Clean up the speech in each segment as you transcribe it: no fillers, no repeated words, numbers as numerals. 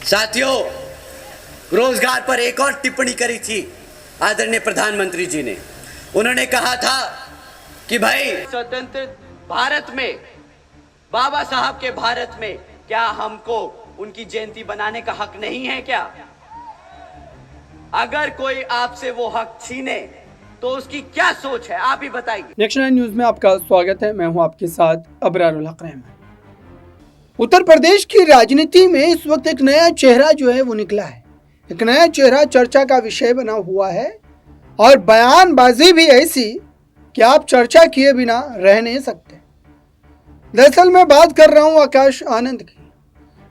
साथियों, रोजगार पर एक और टिप्पणी करी थी आदरणीय प्रधानमंत्री जी ने। उन्होंने कहा था कि भाई स्वतंत्र भारत में, बाबा साहब के भारत में क्या हमको उनकी जयंती बनाने का हक नहीं है क्या? अगर कोई आपसे वो हक छीने तो उसकी क्या सोच है, आप ही बताइए। नेक्स्ट 9 न्यूज में आपका स्वागत है। मैं हूं आपके साथ अबरारुल हक रहमान। उत्तर प्रदेश की राजनीति में इस वक्त एक नया चेहरा जो है वो निकला है। एक नया चेहरा चर्चा का विषय बना हुआ है और बयानबाजी भी ऐसी कि आप चर्चा किए बिना रह नहीं सकते। दरअसल मैं बात कर रहा हूं आकाश आनंद की।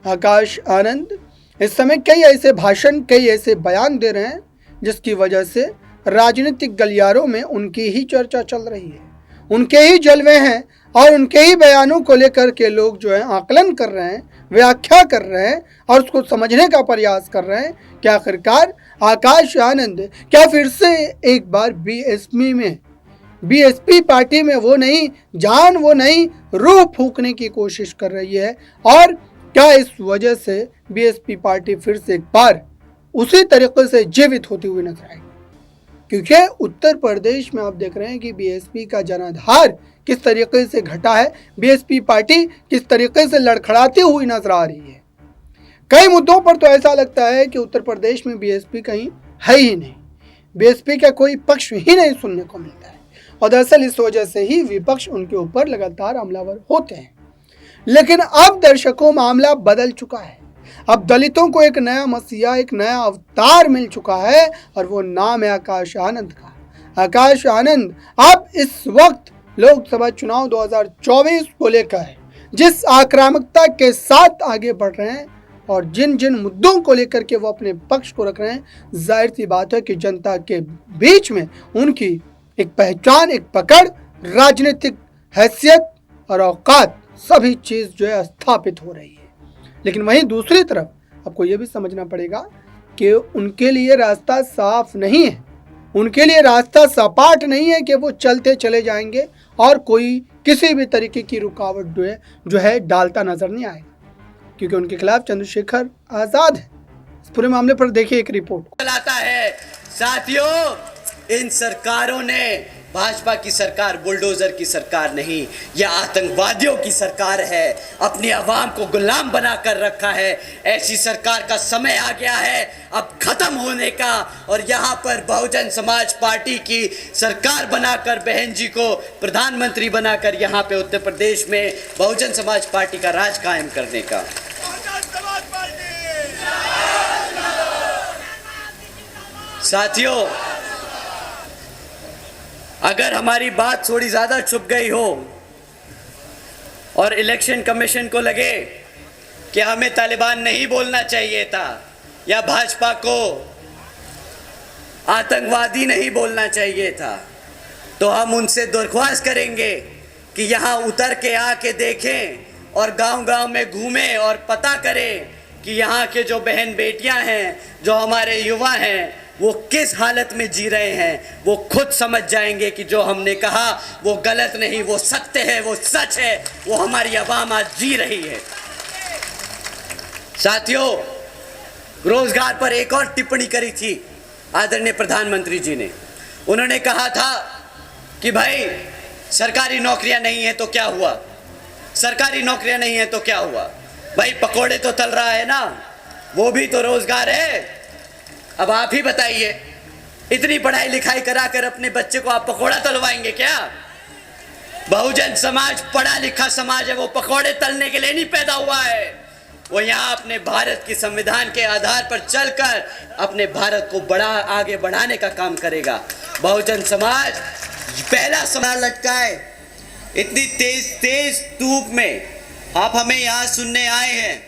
आकाश आनंद इस समय कई ऐसे भाषण, कई ऐसे बयान दे रहे हैं जिसकी वजह से राजनीतिक गलियारों में उनकी ही चर्चा चल रही है, उनके ही जलवे हैं और उनके ही बयानों को लेकर के लोग जो है आकलन कर रहे हैं, व्याख्या कर रहे हैं और उसको समझने का प्रयास कर रहे हैं कि आखिरकार आकाश आनंद क्या फिर से एक बार बीएसपी पार्टी में वो नहीं जान, वो नहीं रूह फूंकने की कोशिश कर रही है और क्या इस वजह से बीएसपी पार्टी फिर से एक बार उसी तरीके से जीवित होती हुई नजर आएगी। क्योंकि उत्तर प्रदेश में आप देख रहे हैं कि बीएसपी का जनाधार किस तरीके से घटा है, बीएसपी पार्टी किस तरीके से लड़खड़ाती हुई नजर आ रही है। कई मुद्दों पर तो ऐसा लगता है कि उत्तर प्रदेश में बीएसपी कहीं है ही नहीं, बीएसपी का कोई पक्ष ही नहीं सुनने को मिलता है और दरअसल इस वजह से ही विपक्ष उनके ऊपर लगातार हमलावर होते हैं। लेकिन अब दर्शकों, मामला बदल चुका है। अब दलितों को एक नया मसीहा, एक नया अवतार मिल चुका है और वो नाम है आकाश आनंद का। आकाश आनंद अब इस वक्त लोकसभा चुनाव 2024 को लेकर जिस आक्रामकता के साथ आगे बढ़ रहे हैं और जिन जिन मुद्दों को लेकर के वो अपने पक्ष को रख रहे हैं, जाहिर सी बात है कि जनता के बीच में उनकी एक पहचान, एक पकड़, राजनीतिक हैसियत और औकात सभी चीज़ जो है स्थापित हो रही है। लेकिन वहीं दूसरी तरफ आपको यह भी समझना पड़ेगा कि उनके लिए रास्ता साफ नहीं है, उनके लिए रास्ता सपाट नहीं है कि वो चलते चले जाएंगे और कोई किसी भी तरीके की रुकावट जो है डालता नजर नहीं आएगा, क्योंकि उनके खिलाफ चंद्रशेखर आजाद है। इस पूरे मामले पर देखिए एक रिपोर्ट। चलाता है साथियों, इन सरकारों ने, भाजपा की सरकार बुलडोजर की सरकार नहीं, यह आतंकवादियों की सरकार है। अपनी आवाम को गुलाम बना कर रखा है। ऐसी सरकार का समय आ गया है अब खत्म होने का और यहाँ पर बहुजन समाज पार्टी की सरकार बनाकर, बहन जी को प्रधानमंत्री बनाकर यहाँ पे उत्तर प्रदेश में बहुजन समाज पार्टी का राज कायम करने का। साथियों, अगर हमारी बात थोड़ी ज़्यादा छुप गई हो और इलेक्शन कमीशन को लगे कि हमें तालिबान नहीं बोलना चाहिए था या भाजपा को आतंकवादी नहीं बोलना चाहिए था, तो हम उनसे दरख्वास्त करेंगे कि यहाँ उतर के आके देखें और गांव-गांव में घूमें और पता करें कि यहाँ के जो बहन बेटियाँ हैं, जो हमारे युवा हैं, वो किस हालत में जी रहे हैं। वो खुद समझ जाएंगे कि जो हमने कहा वो गलत नहीं, वो सत्य है, वो सच है, वो हमारी आवाम आज जी रही है। साथियों, रोजगार पर एक और टिप्पणी करी थी आदरणीय प्रधानमंत्री जी ने। उन्होंने कहा था कि भाई सरकारी नौकरियां नहीं है तो क्या हुआ, सरकारी नौकरियां नहीं है तो क्या हुआ, भाई पकोड़े तो तल रहा है ना, वो भी तो रोजगार है। अब आप ही बताइए, इतनी पढ़ाई लिखाई कराकर अपने बच्चे को आप पकोड़ा तलवाएंगे क्या? बहुजन समाज पढ़ा लिखा समाज है, वो पकोड़े तलने के लिए नहीं पैदा हुआ है। वो यहाँ अपने भारत की संविधान के आधार पर चलकर अपने भारत को आगे बढ़ाने का काम करेगा। बहुजन समाज पहला सवाल लटकाए, इतनी तेज धूप में आप हमें यहाँ सुनने आए हैं।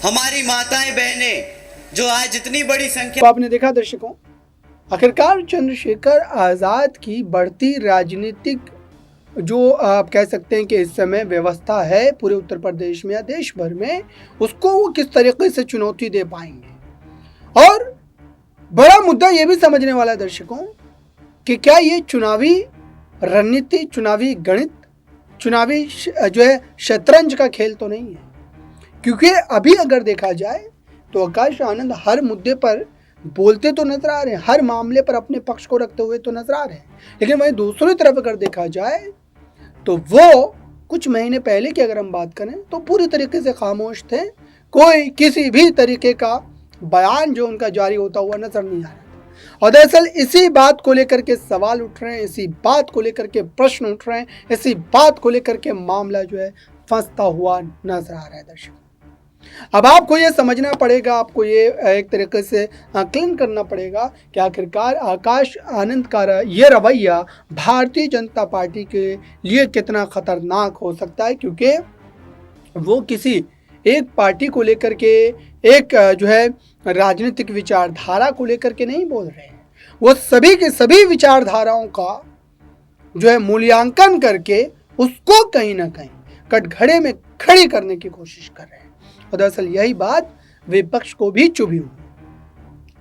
हमारी माताएं बहनें जो आज इतनी बड़ी संख्या। तो आपने देखा दर्शकों, आखिरकार चंद्रशेखर आजाद की बढ़ती राजनीतिक जो आप कह सकते हैं कि इस समय व्यवस्था है पूरे उत्तर प्रदेश में या देश भर में, उसको वो किस तरीके से चुनौती दे पाएंगे। और बड़ा मुद्दा ये भी समझने वाला है दर्शकों कि क्या ये चुनावी रणनीति, चुनावी गणित, चुनावी जो है शतरंज का खेल तो नहीं है। क्योंकि अभी अगर देखा जाए तो आकाश आनंद हर मुद्दे पर बोलते तो नजर आ रहे हैं, हर मामले पर अपने पक्ष को रखते हुए तो नजर आ रहे हैं, लेकिन वहीं दूसरी तरफ अगर देखा जाए तो वो कुछ महीने पहले की अगर हम बात करें तो पूरी तरीके से खामोश थे। कोई किसी भी तरीके का बयान जो उनका जारी होता हुआ नजर नहीं आ रहा। और दरअसल इसी बात को लेकर के सवाल उठ रहे हैं, इसी बात को लेकर के प्रश्न उठ रहे हैं, इसी बात को लेकर के मामला जो है फंसता हुआ नजर आ रहा है। दर्शक, अब आपको ये समझना पड़ेगा, आपको ये एक तरीके से आकलन करना पड़ेगा कि आखिरकार आकाश आनंद का ये रवैया भारतीय जनता पार्टी के लिए कितना खतरनाक हो सकता है, क्योंकि वो किसी एक पार्टी को लेकर के, एक जो है राजनीतिक विचारधारा को लेकर के नहीं बोल रहे हैं, वो सभी के सभी विचारधाराओं का जो है मूल्यांकन करके उसको कहीं ना कहीं कटघरे में खड़ी करने की कोशिश कर रहे हैं। और दरअसल यही बात विपक्ष को भी चुभी हुई,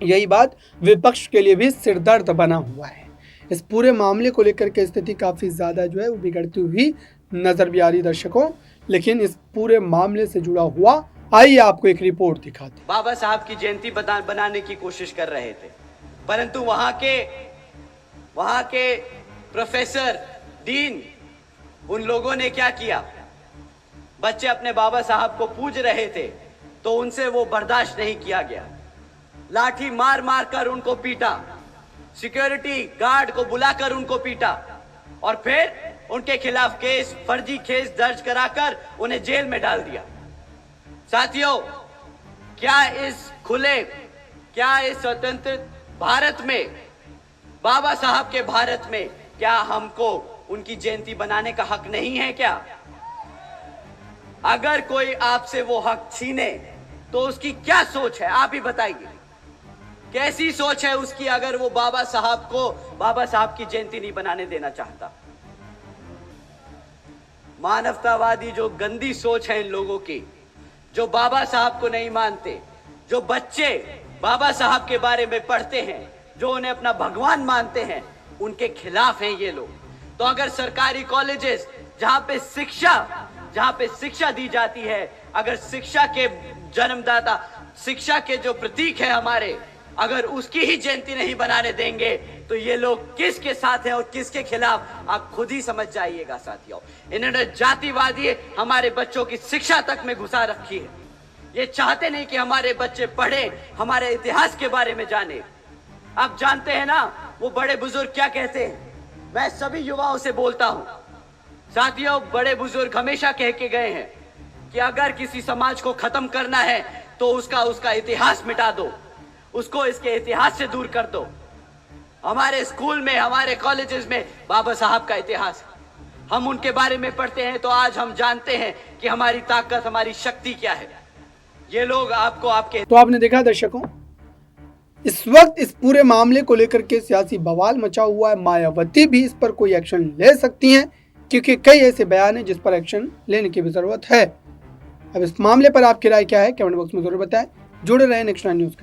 यही बात विपक्ष के लिए भी सिरदर्द बना हुआ है। इस पूरे मामले को लेकर के स्थिति काफ़ी ज़्यादा जो है वो बिगड़ती हुई नज़र भी आ रही दर्शकों। लेकिन इस पूरे मामले से जुड़ा हुआ आइए आपको एक रिपोर्ट दिखाते। बाबा साहब की जयंती बनाने की कोशिश कर रहे थे, परंतु वहां के प्रोफेसर, डीन, उन लोगों ने क्या किया? बच्चे अपने बाबा साहब को पूज रहे थे तो उनसे वो बर्दाश्त नहीं किया गया। लाठी मार मार कर उनको पीटा, सिक्योरिटी गार्ड को बुलाकर उनको पीटा और फिर उनके खिलाफ फर्जी केस दर्ज कराकर उन्हें जेल में डाल दिया। साथियों, क्या इस स्वतंत्र भारत में, बाबा साहब के भारत में, क्या हमको उनकी जयंती बनाने का हक नहीं है क्या? अगर कोई आपसे वो हक छीने तो उसकी क्या सोच है, आप ही बताइए। कैसी सोच है उसकी अगर वो बाबा साहब की जयंती नहीं बनाने देना चाहता? मानवतावादी जो गंदी सोच है इन लोगों की, जो बाबा साहब को नहीं मानते, जो बच्चे बाबा साहब के बारे में पढ़ते हैं, जो उन्हें अपना भगवान मानते हैं, उनके खिलाफ हैं ये लोग। तो अगर सरकारी कॉलेजेस जहां पे शिक्षा दी जाती है, अगर शिक्षा के जन्मदाता, शिक्षा के जो प्रतीक है हमारे, अगर उसकी ही जयंती नहीं बनाने देंगे तो ये लोग किसके साथ हैं और किसके खिलाफ, आप खुद ही समझ जाइएगा साथियों। इन्होंने जातिवादी हमारे बच्चों की शिक्षा तक में घुसा रखी है। ये चाहते नहीं कि हमारे बच्चे पढ़े, हमारे इतिहास के बारे में जाने। आप जानते हैं ना वो बड़े बुजुर्ग क्या कहते हैं? मैं सभी युवाओं से बोलता हूं साथियों, बड़े बुजुर्ग हमेशा कह के गए हैं कि अगर किसी समाज को खत्म करना है तो उसका इतिहास मिटा दो, उसको इसके इतिहास से दूर कर दो। हमारे स्कूल में, हमारे कॉलेजेस में बाबा साहब का इतिहास, हम उनके बारे में पढ़ते हैं तो आज हम जानते हैं कि हमारी ताकत, हमारी शक्ति क्या है। ये लोग तो आपने देखा दर्शकों, इस वक्त इस पूरे मामले को लेकर के सियासी बवाल मचा हुआ है। मायावती भी इस पर कोई एक्शन ले सकती हैं, क्योंकि कई ऐसे बयान हैं जिस पर एक्शन लेने की भी जरूरत है। अब इस मामले पर आपकी राय क्या है, कमेंट बॉक्स में जरूर बताएं। जुड़े रहें नेक्स्ट 9 न्यूज़ के।